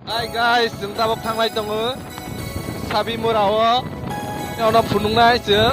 Hi guys, chúng ta bốc thang lai tông ư Sabi mưa rào ơ Nhau nó phun nung nai chứ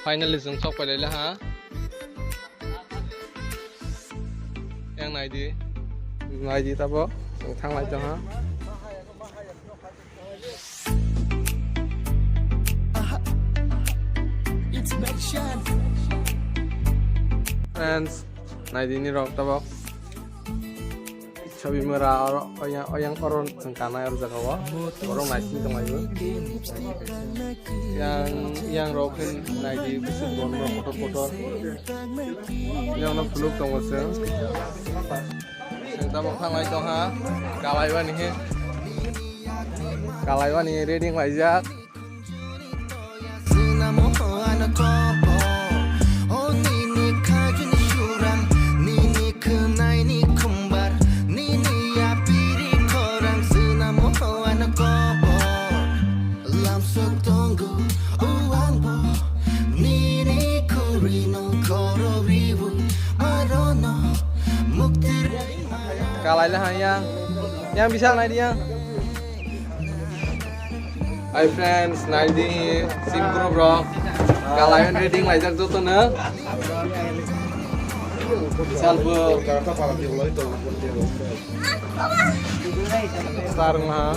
Finally dừng sóc phải lấy là hả Yang này đi ta bó dừng thang lại cho hả Friends này đi ni rok ta bó Sabi mura oyang oron sengkana harus jagawa orang nasi tengah itu yang rokin nasi besar bonro kotor yang nak peluk tengah seng kita mau lagi tong ha kalaiwan nih reading wajak kalai lah yang bisa naik dia. Hi friends, naik di Simkro bro. Kalai reading lagi tu tu na. Salvo. Sekarang lah.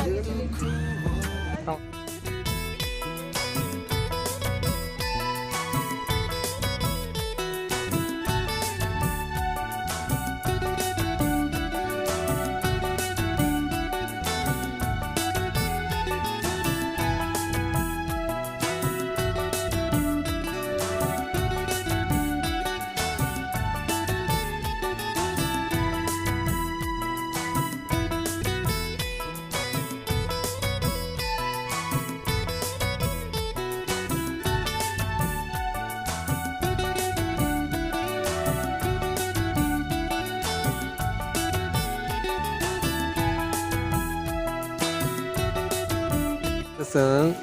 Seng,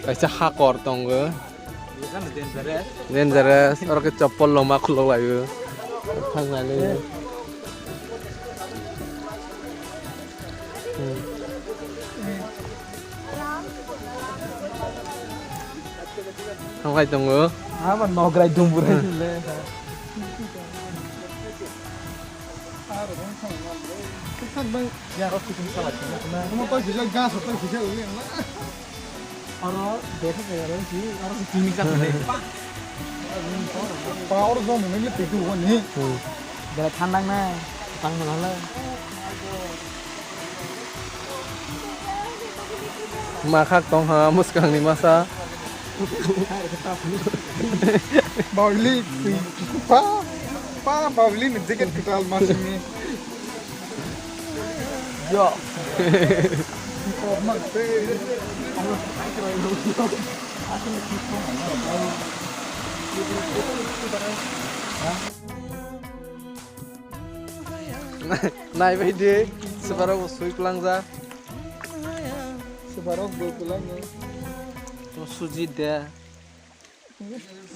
kaisa hakor tonggo. Dangerous. Orang kecopol loma kulo lagi. Thang lagi. Thang lagi tonggo. Apa nograi dumbur aja. Kan bang, ya harus bikin salah. Kamu tahu bisa gas atau bisa ulang lah. Orang desa kayak sih harus gini kan deh. Power zone ini itu kan nih. Dari tandang nah, tandang mana? Makak tong ha muskang ni masa. Bauli, bauli nih jaket kita masih nih. Yo, Format Allah kira itu. Aku mesti Naik video sebarang usui pulang za. sebarang pulang. Suji dia.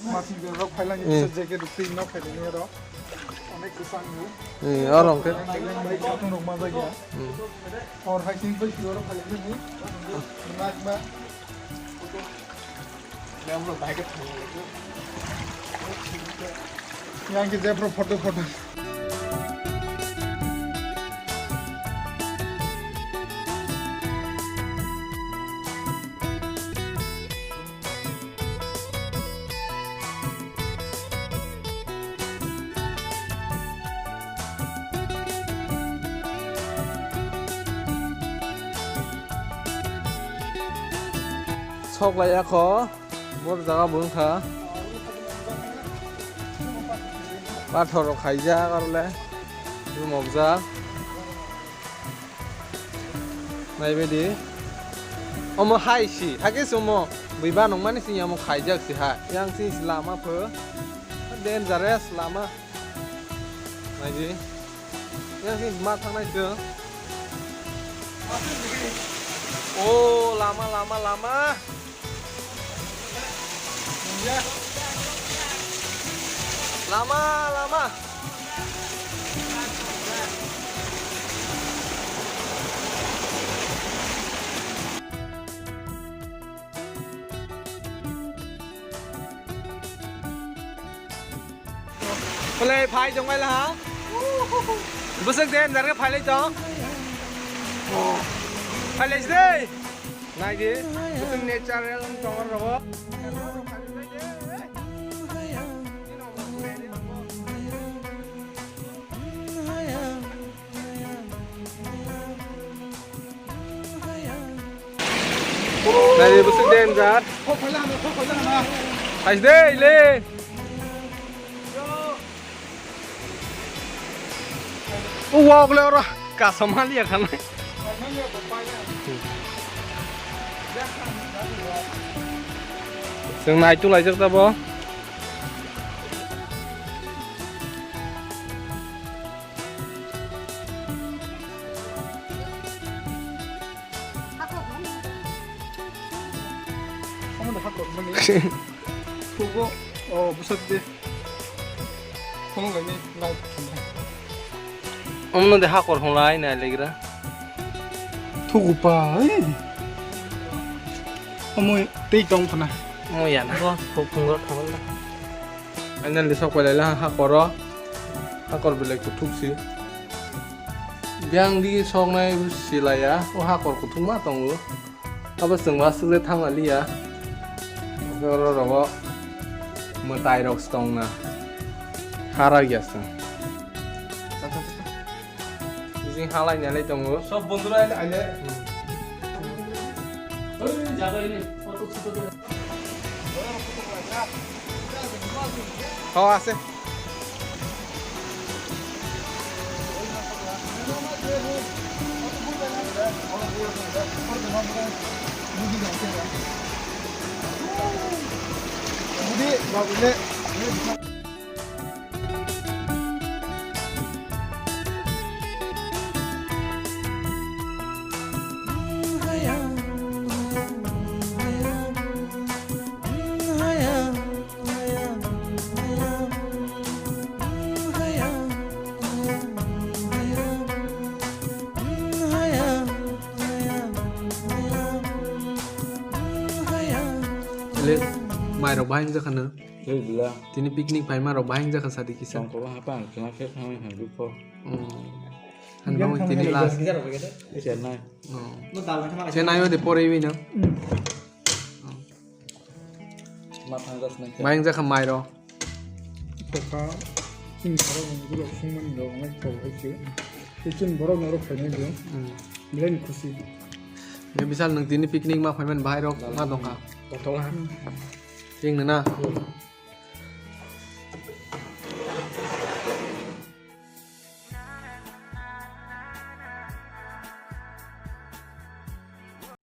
Masih berok phalang bisa jaket itu nak phalang ni ro. Anek kesan ni. Orang ke. Baik aku nak mana lagi. और हाइकिंग पर शुरू कर लेते हैं रात में मैं हम लोग बाइक पे यहाँ की Jaipur photo Sok lại ya khó, bớt giá bướng thở. Ba thở rồi khai ra con lẽ, đưa một giá. Này bây đi, ông hai xí, hai cái số mo, vì ba nông mani xí nhà mo khai ra xí hai, yang xí làm á phở, đen giá rẻ làm á. Này gì, yang xí mát thằng này chưa? Oh, lama. Lama. Play phai trong mày là hả? Bữa sáng đêm ra cái phai lấy cho. Phai lấy đi. Này đi, bữa sáng natural trong rồi. Này bữa sáng đêm ra. không phải làm mà Phai đi lên. Wow, leo rồi. Cả saman lihat kan. Sừng này chú lại chắc ta bó. không được phát cột bên này Google 무슨 데 không cái này này Ông nó để học còn không lại này lấy ra. thu opa 어머 떼이동 파나 Mau ya nah. Không anh nên đi sau quay lại là học còn bị lại cục thuốc xí. Biang đi sau này xí lại á, học còn cục thuốc mát tông nữa. Apa semua sudah thang lagi ya. Kalau mentai rock stone na, hara biasa. Ini halai nyalai tunggu. সব বন্ধুরা আইলে জায়গা ini foto foto Kau asih. Budi bagusnya Mai rau bahing za kana. Jadi bilang, Tini piknik pai ma rau bahing za kasadi kisah. kau apa? Cuma kayak kami harus lupa. Han bang tini las. Chennai. Chennai wa de pore wi na. Makan gas nanti. Bahing za khamai ro. Pokoknya ini kalau menggulung semua ini dong, mereka itu, itu baru naruh kayaknya itu, bilang kusi. Ya misal nang tini piknik ma pai man bahai ro ma dong ka. Kotoran. Jing na.